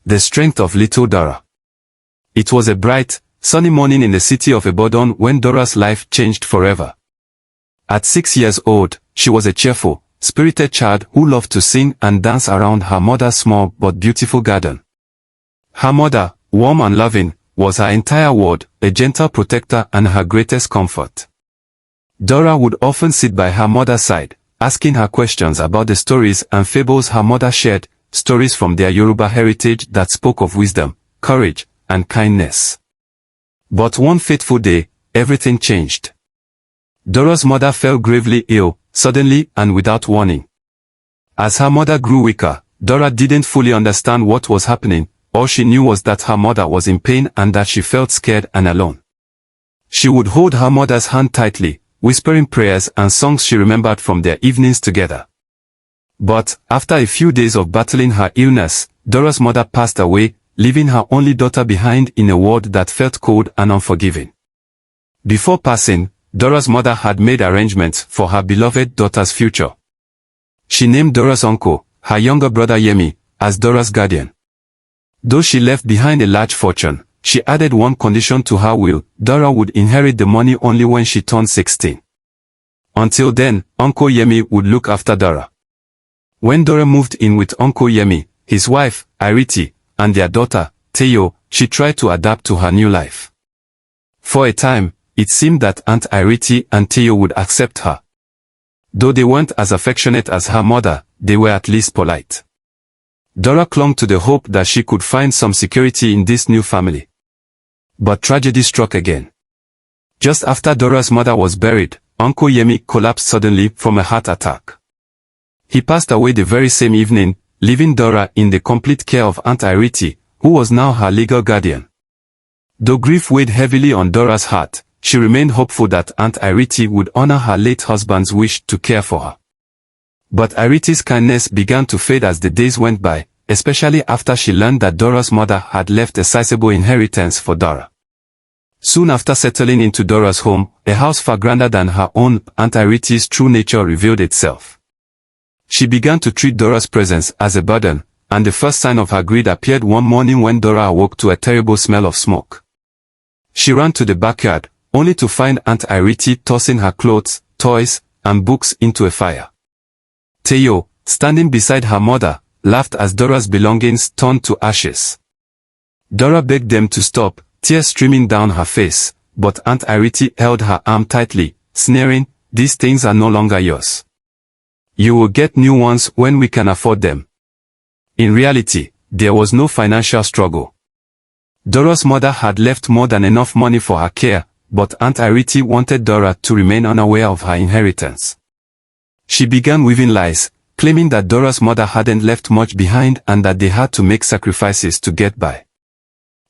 The strength of little Dara. It was a bright, sunny morning in the city of Ibadan when Dora's life changed forever. At 6 years old, she was a cheerful, spirited child who loved to sing and dance around her mother's small but beautiful garden. Her mother, warm and loving, was her entire world, a gentle protector and her greatest comfort. Dara would often sit by her mother's side, asking her questions about the stories and fables her mother shared, stories from their Yoruba heritage that spoke of wisdom, courage, and kindness. But one fateful day, everything changed. Dora's mother fell gravely ill, suddenly and without warning. As her mother grew weaker, Dara didn't fully understand what was happening. All she knew was that her mother was in pain and that she felt scared and alone. She would hold her mother's hand tightly, whispering prayers and songs she remembered from their evenings together. But, after a few days of battling her illness, Dora's mother passed away, leaving her only daughter behind in a world that felt cold and unforgiving. Before passing, Dora's mother had made arrangements for her beloved daughter's future. She named Dora's uncle, her younger brother Yemi, as Dora's guardian. Though she left behind a large fortune, she added one condition to her will: Dara would inherit the money only when she turned 16. Until then, Uncle Yemi would look after Dara. When Dara moved in with Uncle Yemi, his wife, Iriti, and their daughter, Teo, she tried to adapt to her new life. For a time, it seemed that Aunt Iriti and Teo would accept her. Though they weren't as affectionate as her mother, they were at least polite. Dara clung to the hope that she could find some security in this new family. But tragedy struck again. Just after Dora's mother was buried, Uncle Yemi collapsed suddenly from a heart attack. He passed away the very same evening, leaving Dara in the complete care of Aunt Iriti, who was now her legal guardian. Though grief weighed heavily on Dora's heart, she remained hopeful that Aunt Iriti would honor her late husband's wish to care for her. But Iriti's kindness began to fade as the days went by, especially after she learned that Dora's mother had left a sizable inheritance for Dara. Soon after settling into Dora's home, a house far grander than her own, Aunt Iriti's true nature revealed itself. She began to treat Dora's presence as a burden, and the first sign of her greed appeared one morning when Dara awoke to a terrible smell of smoke. She ran to the backyard, only to find Aunt Iriti tossing her clothes, toys, and books into a fire. Teo, standing beside her mother, laughed as Dora's belongings turned to ashes. Dara begged them to stop, tears streaming down her face, but Aunt Iriti held her arm tightly, sneering, "These things are no longer yours. You will get new ones when we can afford them." In reality, there was no financial struggle. Dora's mother had left more than enough money for her care, but Aunt Iriti wanted Dara to remain unaware of her inheritance. She began weaving lies, claiming that Dora's mother hadn't left much behind and that they had to make sacrifices to get by.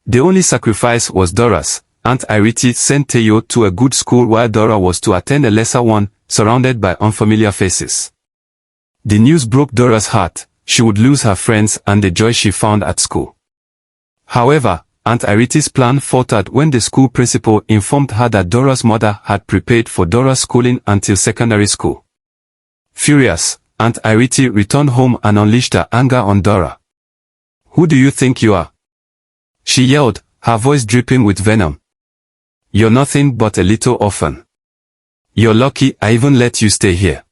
The only sacrifice was Dora's. Aunt Iriti sent Teo to a good school while Dara was to attend a lesser one, surrounded by unfamiliar faces. The news broke Dora's heart. She would lose her friends and the joy she found at school. However, Aunt Iriti's plan faltered when the school principal informed her that Dora's mother had prepaid for Dora's schooling until secondary school. Furious, Aunt Iriti returned home and unleashed her anger on Dara. "Who do you think you are?" she yelled, her voice dripping with venom. "You're nothing but a little orphan. You're lucky I even let you stay here."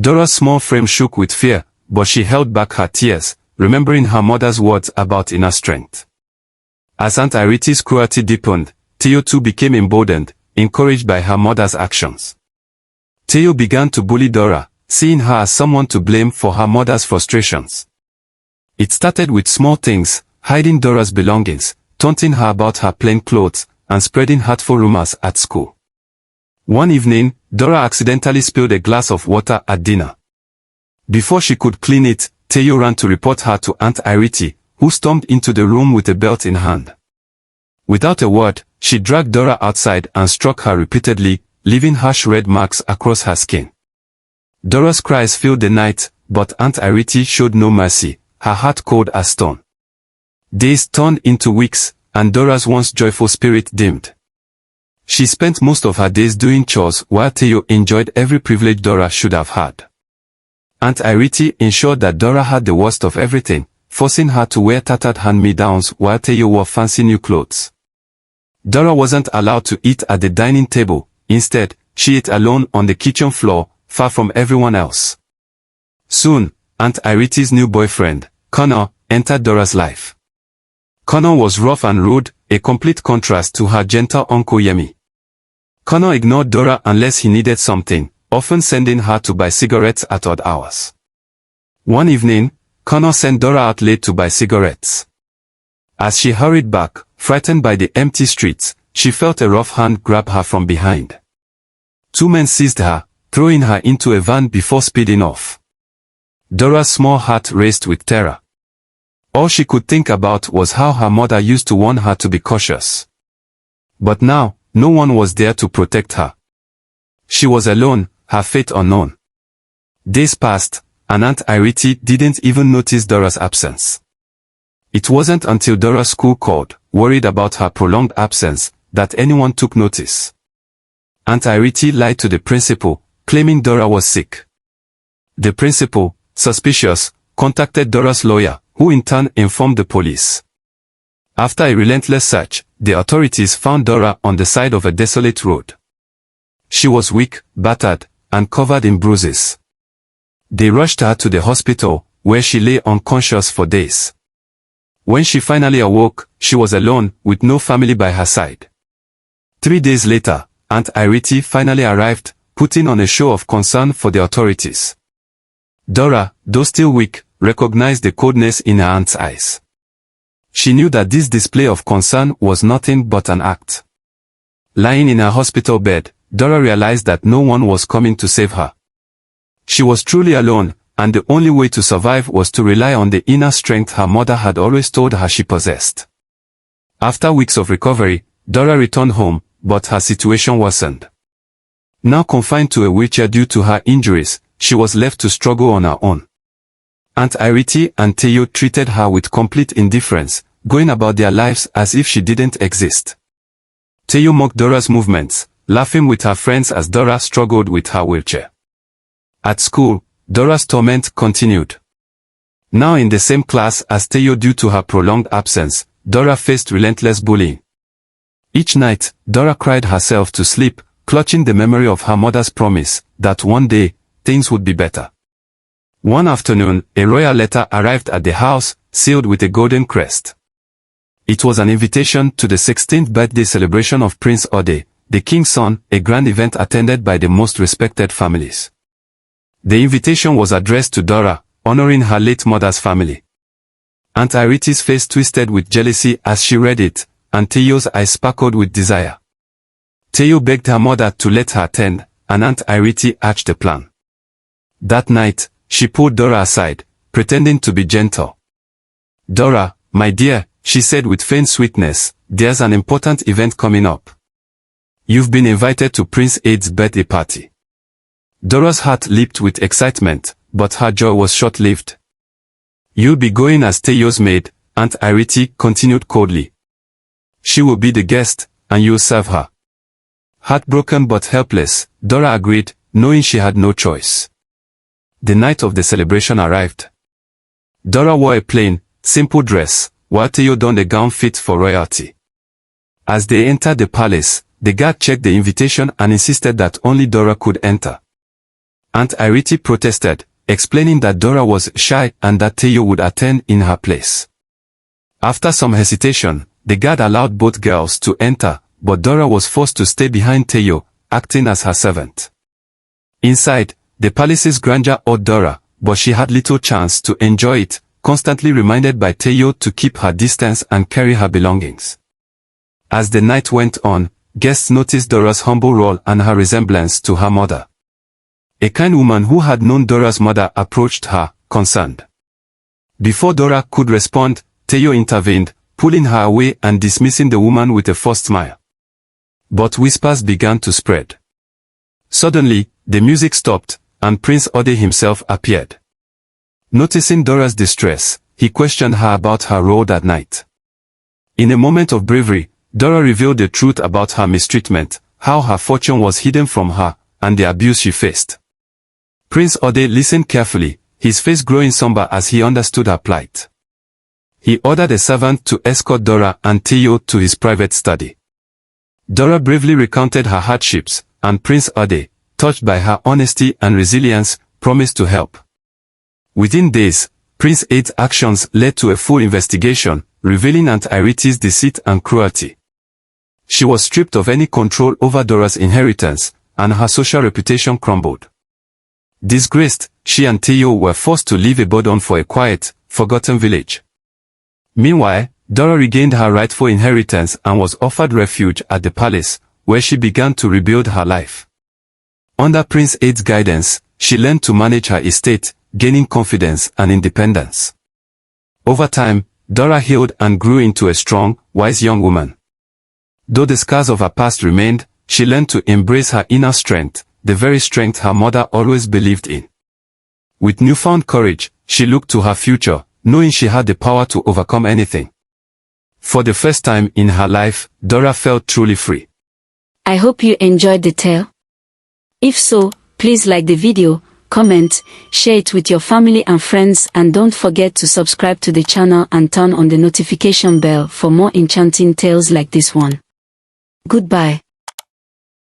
Dora's small frame shook with fear, but she held back her tears, remembering her mother's words about inner strength. As Aunt Iriti's cruelty deepened, Teo too became emboldened, encouraged by her mother's actions. Teo began to bully Dara, seeing her as someone to blame for her mother's frustrations. It started with small things, hiding Dora's belongings, taunting her about her plain clothes, and spreading hurtful rumors at school. One evening, Dara accidentally spilled a glass of water at dinner. Before she could clean it, Teo ran to report her to Aunt Iriti, who stormed into the room with a belt in hand. Without a word, she dragged Dara outside and struck her repeatedly, leaving harsh red marks across her skin. Dora's cries filled the night, but Aunt Iriti showed no mercy, her heart cold as stone. Days turned into weeks, and Dora's once joyful spirit dimmed. She spent most of her days doing chores while Teo enjoyed every privilege Dara should have had. Aunt Iriti ensured that Dara had the worst of everything: forcing her to wear tattered hand-me-downs while Teo wore fancy new clothes. Dara wasn't allowed to eat at the dining table. Instead, she ate alone on the kitchen floor, far from everyone else. Soon, Aunt Iriti's new boyfriend, Connor, entered Dara's life. Connor was rough and rude, a complete contrast to her gentle Uncle Yemi. Connor ignored Dara unless he needed something, often sending her to buy cigarettes at odd hours. One evening, Connor sent Dara out late to buy cigarettes. As she hurried back, frightened by the empty streets, she felt a rough hand grab her from behind. Two men seized her, throwing her into a van before speeding off. Dara's small heart raced with terror. All she could think about was how her mother used to warn her to be cautious. But now, no one was there to protect her. She was alone, her fate unknown. Days passed, and Aunt Iriti didn't even notice Dara's absence. It wasn't until Dara's school called, worried about her prolonged absence, that anyone took notice. Aunt Iriti lied to the principal, claiming Dara was sick. The principal, suspicious, contacted Dara's lawyer, who in turn informed the police. After a relentless search, the authorities found Dara on the side of a desolate road. She was weak, battered, and covered in bruises. They rushed her to the hospital, where she lay unconscious for days. When she finally awoke, she was alone, with no family by her side. 3 days later, Aunt Iriti finally arrived, putting on a show of concern for the authorities. Dara, though still weak, recognized the coldness in her aunt's eyes. She knew that this display of concern was nothing but an act. Lying in her hospital bed, Dara realized that no one was coming to save her. She was truly alone, and the only way to survive was to rely on the inner strength her mother had always told her she possessed. After weeks of recovery, Dara returned home, but her situation worsened. Now confined to a wheelchair due to her injuries, she was left to struggle on her own. Aunt Iriti and Teo treated her with complete indifference, going about their lives as if she didn't exist. Teo mocked Dara's movements, laughing with her friends as Dara struggled with her wheelchair. At school, Dara's torment continued. Now in the same class as Teo due to her prolonged absence, Dara faced relentless bullying. Each night, Dara cried herself to sleep, clutching the memory of her mother's promise that one day, things would be better. One afternoon, a royal letter arrived at the house, sealed with a golden crest. It was an invitation to the 16th birthday celebration of Prince Ode, the king's son, a grand event attended by the most respected families. The invitation was addressed to Dara, honoring her late mother's family. Aunt Iriti's face twisted with jealousy as she read it, and Teo's eyes sparkled with desire. Teo begged her mother to let her attend, and Aunt Iriti hatched a plan. That night, she pulled Dara aside, pretending to be gentle. "Dara, my dear," she said with faint sweetness, "there's an important event coming up. You've been invited to Prince Ade's birthday party." Dara's heart leaped with excitement, but her joy was short-lived. "You'll be going as Teo's maid," Aunt Iriti continued coldly. "She will be the guest, and you'll serve her." Heartbroken but helpless, Dara agreed, knowing she had no choice. The night of the celebration arrived. Dara wore a plain, simple dress, while Teo donned a gown fit for royalty. As they entered the palace, the guard checked the invitation and insisted that only Dara could enter. Aunt Iriti protested, explaining that Dara was shy and that Teo would attend in her place. After some hesitation, the guard allowed both girls to enter, but Dara was forced to stay behind Teo, acting as her servant. Inside, the palace's grandeur awed Dara, but she had little chance to enjoy it, constantly reminded by Teo to keep her distance and carry her belongings. As the night went on, guests noticed Dara's humble role and her resemblance to her mother. A kind woman who had known Dara's mother approached her, concerned. Before Dara could respond, Teo intervened, pulling her away and dismissing the woman with a forced smile. But whispers began to spread. Suddenly, the music stopped, and Prince Ode himself appeared. Noticing Dara's distress, he questioned her about her role that night. In a moment of bravery, Dara revealed the truth about her mistreatment, how her fortune was hidden from her, and the abuse she faced. Prince Ode listened carefully, his face growing somber as he understood her plight. he ordered a servant to escort Dara and Theo to his private study. Dara bravely recounted her hardships, and Prince Ade, touched by her honesty and resilience, promised to help. Within days, Prince Ade's actions led to a full investigation, revealing Aunt Irite's deceit and cruelty. She was stripped of any control over Dora's inheritance, and her social reputation crumbled. Disgraced, she and Theo were forced to leave Ibadan for a quiet, forgotten village. Meanwhile, Dara regained her rightful inheritance and was offered refuge at the palace, where she began to rebuild her life. Under Prince Ade's guidance, she learned to manage her estate, gaining confidence and independence. Over time, Dara healed and grew into a strong, wise young woman. Though the scars of her past remained, she learned to embrace her inner strength, the very strength her mother always believed in. With newfound courage, she looked to her future, knowing she had the power to overcome anything. For the first time in her life, Dara felt truly free. I hope you enjoyed the tale. If so, please like the video, comment, share it with your family and friends, and don't forget to subscribe to the channel and turn on the notification bell for more enchanting tales like this one. Goodbye.